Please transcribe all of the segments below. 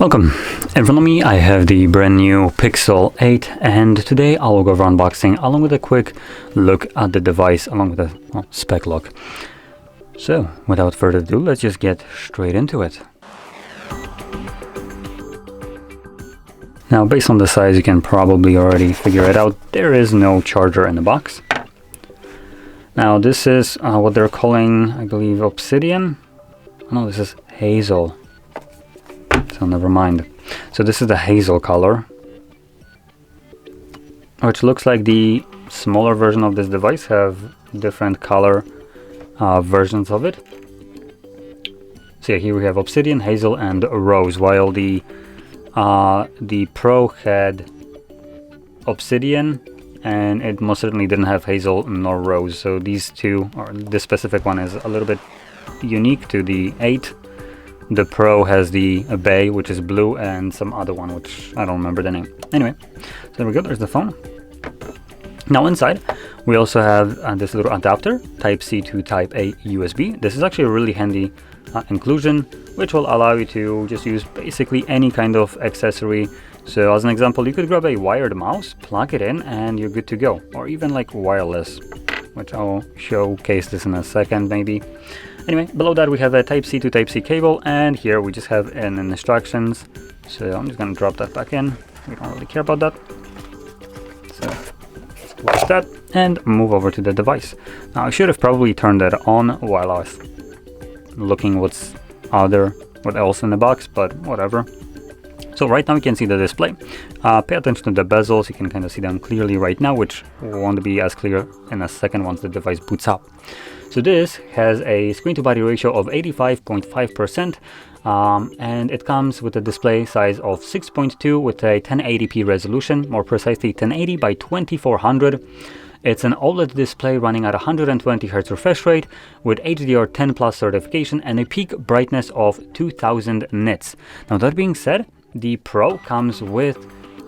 Welcome. In front of me I have the brand new Pixel 8, and today I'll go over unboxing along with a quick look at the device along with a spec look. So without further ado, let's just get straight into it. Now, based on the size, you can probably already figure it out. There is no charger in the box. Now this is what they're calling, I believe, Obsidian. No, this is Hazel. So never mind. So this is the Hazel color, which looks like the smaller version of this device have different color versions of it. So yeah, here we have Obsidian, Hazel, and Rose, while the Pro had Obsidian, and it most certainly didn't have Hazel nor Rose. So these two, or this specific one, is a little bit unique to the 8. The Pro has the Bay, which is blue, and some other one, which I don't remember the name. Anyway, so there we go, there's the phone. Now inside, we also have this little adapter, Type-C to Type-A USB. This is actually a really handy inclusion, which will allow you to just use basically any kind of accessory. So as an example, you could grab a wired mouse, plug it in, and you're good to go. Or even like wireless, which I'll showcase this in a second maybe. Anyway, below that we have a Type-C to Type-C cable, and here we just have an instructions. So I'm just gonna drop that back in. We don't really care about that. So let's close that and move over to the device. Now I should have probably turned that on while I was looking what else in the box, but whatever. So right now you can see the display. Pay attention to the bezels. You can kind of see them clearly right now, which won't be as clear in a second once the device boots up. So this has a screen to body ratio of 85.5%, and it comes with a display size of 6.2 with a 1080p resolution, more precisely 1080 by 2400. It's an OLED display running at 120 Hz refresh rate with HDR10 Plus certification and a peak brightness of 2000 nits. Now that being said, the Pro comes with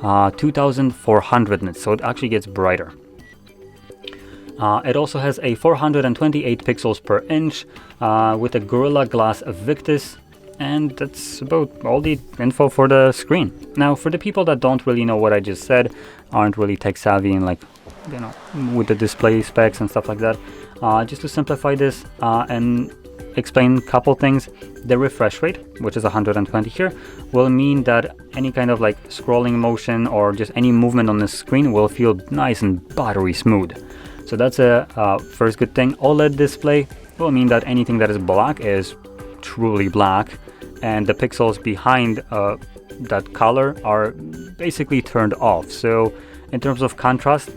2400 nits, so it actually gets brighter. It also has a 428 pixels per inch with a Gorilla Glass Victus, and that's about all the info for the screen. Now, for the people that don't really know what I just said, aren't really tech savvy and with the display specs and stuff like that, just to simplify this and explain a couple things. The refresh rate, which is 120 here, will mean that any kind of scrolling motion or just any movement on the screen will feel nice and buttery smooth. So that's a first good thing. OLED display will mean that anything that is black is truly black, and the pixels behind that color are basically turned off. So in terms of contrast,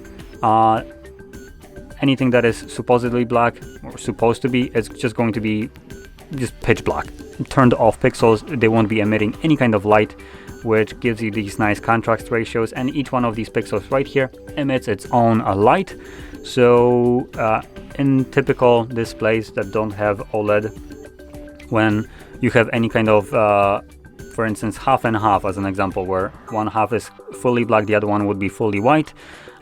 anything that is supposedly black or supposed to be, it's just going to be just pitch black. Turned off pixels, they won't be emitting any kind of light, which gives you these nice contrast ratios, and each one of these pixels right here emits its own light. So in typical displays that don't have OLED, when you have any kind of for instance half and half as an example, where one half is fully black, the other one would be fully white,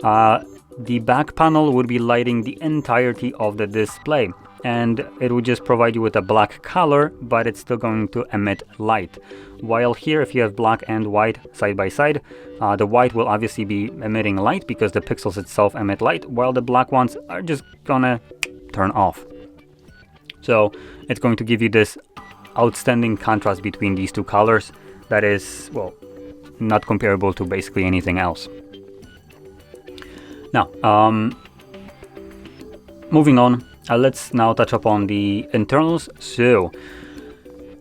the back panel would be lighting the entirety of the display, and it would just provide you with a black color, but it's still going to emit light. While here, if you have black and white side by side, the white will obviously be emitting light because the pixels itself emit light, while the black ones are just gonna turn off. So it's going to give you this outstanding contrast between these two colors that is, well, not comparable to basically anything else. Now, moving on, let's now touch upon the internals. So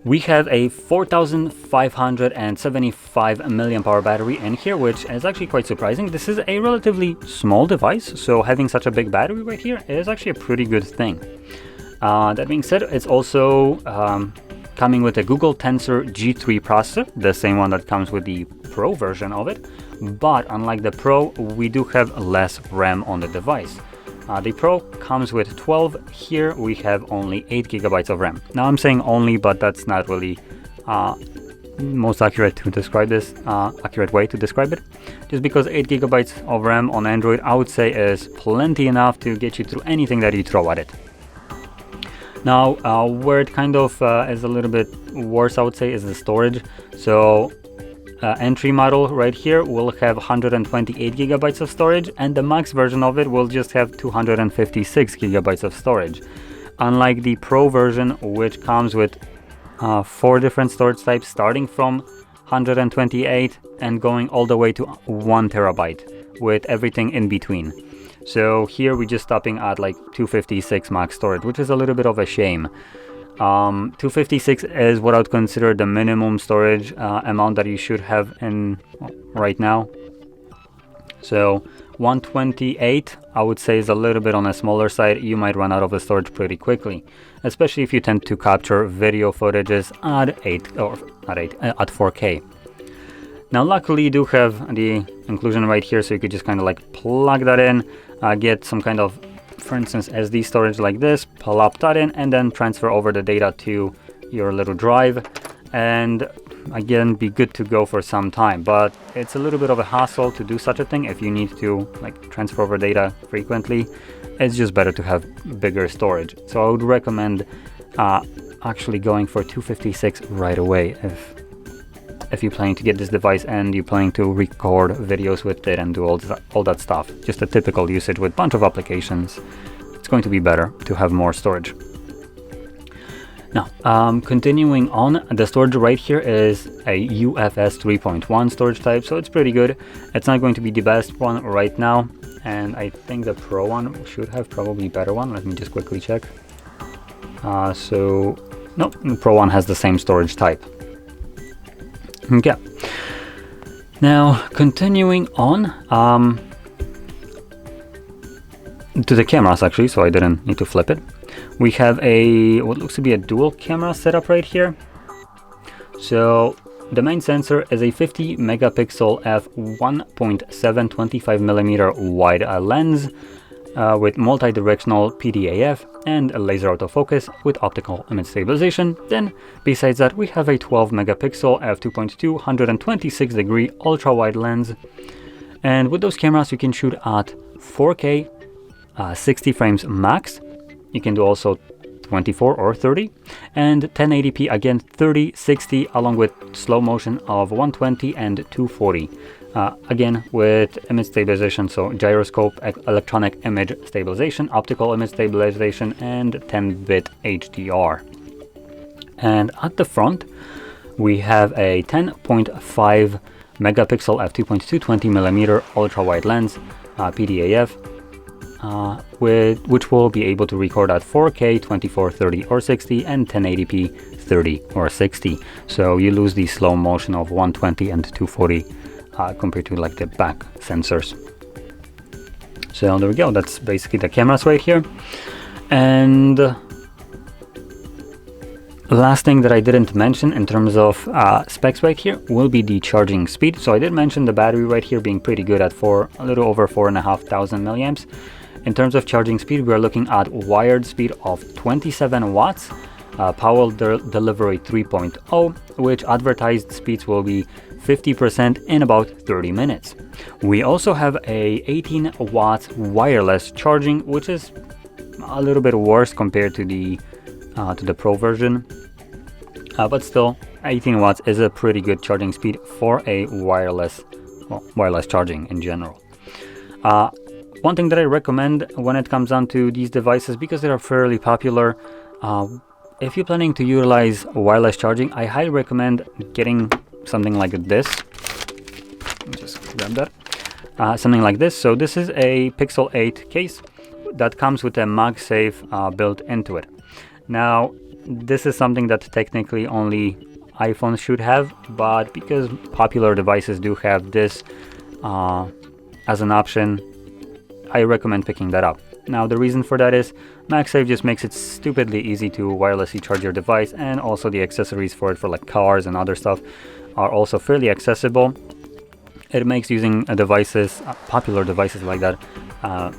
we have a 4575 mAh battery in here, which is actually quite surprising. This is a relatively small device, so having such a big battery right here is actually a pretty good thing. That being said, it's also coming with a Google Tensor G3 processor, the same one that comes with the Pro version of it. But unlike the Pro, we do have less RAM on the device. The Pro comes with 12. Here we have only 8 GB of RAM. Now I'm saying only, but that's not really most accurate to describe this, accurate way to describe it. Just because 8 GB of RAM on Android, I would say, is plenty enough to get you through anything that you throw at it. Now, where it kind of is a little bit worse, I would say, is the storage. So entry model right here will have 128 gigabytes of storage, and the max version of it will just have 256 gigabytes of storage. Unlike the Pro version, which comes with 4 different storage types starting from 128 and going all the way to 1 terabyte with everything in between. So here we're just stopping at like 256 max storage, which is a little bit of a shame. 256 is what I would consider the minimum storage amount that you should have in right now. So 128 I would say is a little bit on a smaller side. You might run out of the storage pretty quickly, especially if you tend to capture video footages at 4K. Now luckily you do have the inclusion right here, so you could just kind of like plug that in, get some kind of, for instance, SD storage like this, plop that in, and then transfer over the data to your little drive, and again be good to go for some time. But it's a little bit of a hassle to do such a thing if you need to like transfer over data frequently. It's just better to have bigger storage. So I would recommend actually going for 256 right away if you're planning to get this device and you're planning to record videos with it and do all that stuff. Just a typical usage with a bunch of applications. It's going to be better to have more storage. Now, continuing on, the storage right here is a UFS 3.1 storage type, so it's pretty good. It's not going to be the best one right now, and I think the Pro one should have probably better one. Let me just quickly check. So, no, the Pro one has the same storage type. Okay. Now, continuing on to the cameras actually, so I didn't need to flip it. We have what looks to be a dual camera setup right here. So the main sensor is a 50 megapixel f1.725mm wide lens with multi-directional PDAF and a laser autofocus with optical image stabilization. Then besides that we have a 12 megapixel f2.2 126 degree ultra wide lens, and with those cameras you can shoot at 4K 60 frames max. You can do also 24 or 30, and 1080p again 30, 60, along with slow motion of 120 and 240. Again with image stabilization, so gyroscope, electronic image stabilization, optical image stabilization, and 10-bit HDR. And at the front we have a 10.5 megapixel f2.2 20mm ultra wide lens PDAF, which will be able to record at 4K 24, 30 or 60 and 1080p 30 or 60. So you lose the slow motion of 120 and 240 compared to like the back sensors. So there we go, that's basically the cameras right here. And last thing that I didn't mention in terms of specs right here will be the charging speed. So I did mention the battery right here being pretty good at a little over 4,500 milliamps. In terms of charging speed, we are looking at wired speed of 27 watts, power delivery 3.0, which advertised speeds will be 50% in about 30 minutes. We also have a 18 watts wireless charging, which is a little bit worse compared to the Pro version, but still 18 watts is a pretty good charging speed for a wireless charging in general. One thing that I recommend when it comes down to these devices, because they are fairly popular, if you're planning to utilize wireless charging, I highly recommend getting something like this. Let me just grab that. Something like this. So this is a Pixel 8 case that comes with a MagSafe built into it. Now, this is something that technically only iPhones should have, but because popular devices do have this as an option, I recommend picking that up. Now the reason for that is MagSafe just makes it stupidly easy to wirelessly charge your device, and also the accessories for it for like cars and other stuff are also fairly accessible. It makes using devices, popular devices like that,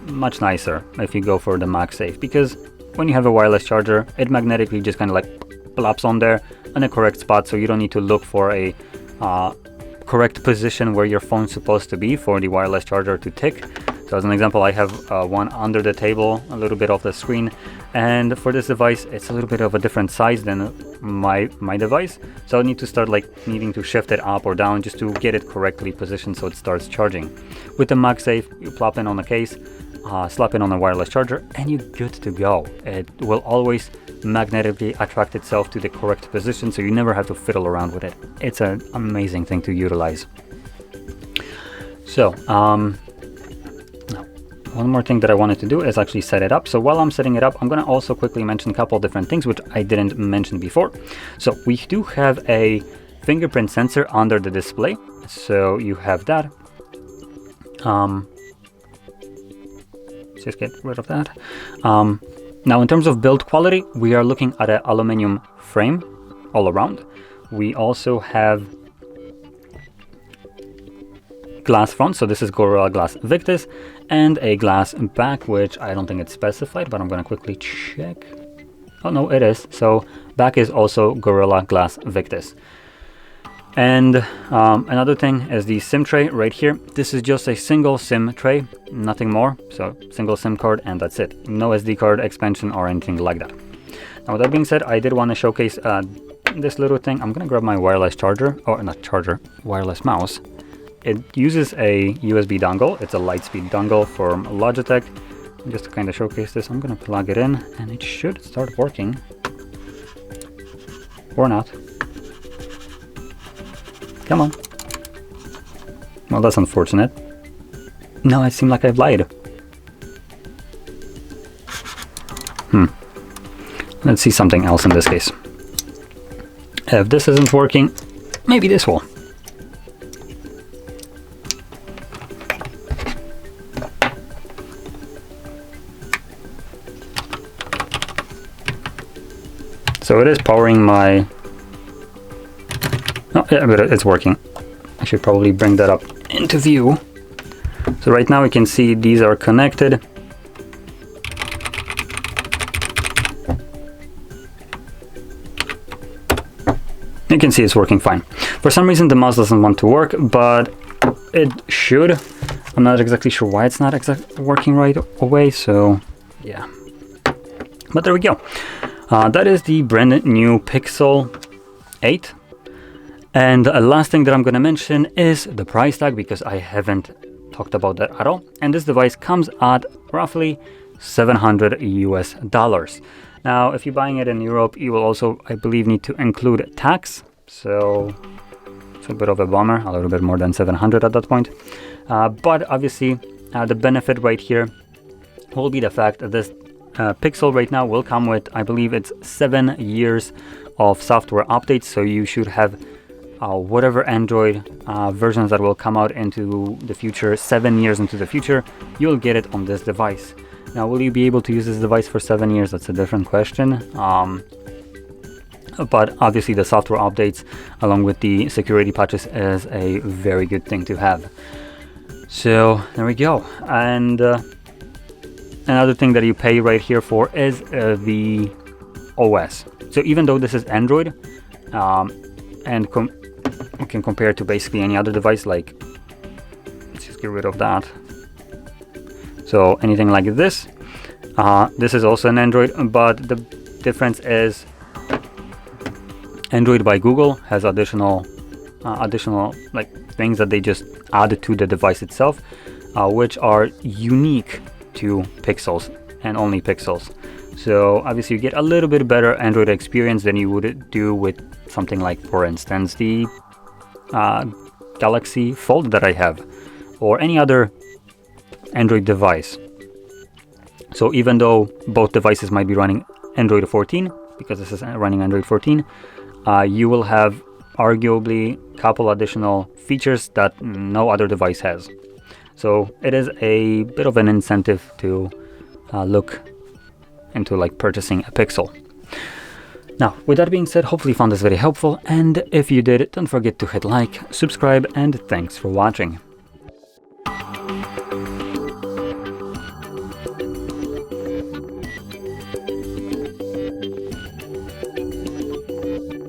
much nicer if you go for the MagSafe, because when you have a wireless charger, it magnetically just kind of like plops on there in a correct spot, so you don't need to look for a correct position where your phone's supposed to be for the wireless charger to tick. So as an example, I have one under the table, a little bit off the screen, And for this device, it's a little bit of a different size than my device, so I need to start like needing to shift it up or down just to get it correctly positioned so it starts charging. With the MagSafe, you plop in on the case, slap in on a wireless charger, and you're good to go. It will always magnetically attract itself to the correct position, so you never have to fiddle around with it. It's an amazing thing to utilize. So, one more thing that I wanted to do is actually set it up. So while I'm setting it up, I'm going to also quickly mention a couple of different things which I didn't mention before. So we do have a fingerprint sensor under the display. So you have that. Just get rid of that. Now in terms of build quality, we are looking at an aluminum frame all around. We also have glass front, so this is Gorilla Glass Victus, and a glass back, which I don't think it's specified, but I'm going to quickly check. Oh no, it is. So back is also Gorilla Glass Victus. And another thing is the SIM tray right here. This is just a single SIM tray, nothing more. So single SIM card and that's it. No SD card expansion or anything like that. Now with that being said, I did want to showcase this little thing. I'm going to grab my wireless charger, or not charger, wireless mouse. It uses a USB dongle. It's a Lightspeed dongle from Logitech. Just to kind of showcase this, I'm going to plug it in and it should start working. Or not. Come on. Well, that's unfortunate. No, it seemed like I've lied. Let's see something else in this case. If this isn't working, maybe this will. So it is powering my... Oh, yeah, but it's working. I should probably bring that up into view. So right now we can see these are connected. You can see it's working fine. For some reason the mouse doesn't want to work, but it should. I'm not exactly sure why it's not working right away, so yeah. But there we go. That is the brand new Pixel 8. And the last thing that I'm going to mention is the price tag, because I haven't talked about that at all. And this device comes at roughly $700 US. Now, if you're buying it in Europe, you will also, I believe, need to include tax. So it's a bit of a bummer, a little bit more than 700 at that point. But obviously, the benefit right here will be the fact that this Pixel right now will come with, I believe it's 7 years of software updates, so you should have whatever Android versions that will come out into the future, 7 years into the future, you'll get it on this device. Now, will you be able to use this device for 7 years? That's a different question. But obviously the software updates along with the security patches is a very good thing to have. So there we go. And another thing that you pay right here for is the OS. So even though this is Android, and we can compare it to basically any other device, like, let's just get rid of that. So anything like this, this is also an Android, but the difference is Android by Google has additional like things that they just added to the device itself, which are unique to Pixels and only Pixels. So obviously you get a little bit better Android experience than you would do with something like, for instance, the Galaxy Fold that I have, or any other Android device. So even though both devices might be running Android 14, because this is running Android 14, you will have arguably a couple additional features that no other device has. So it is a bit of an incentive to look into like purchasing a Pixel. Now, with that being said, hopefully you found this very helpful, and if you did, don't forget to hit like, subscribe, and thanks for watching.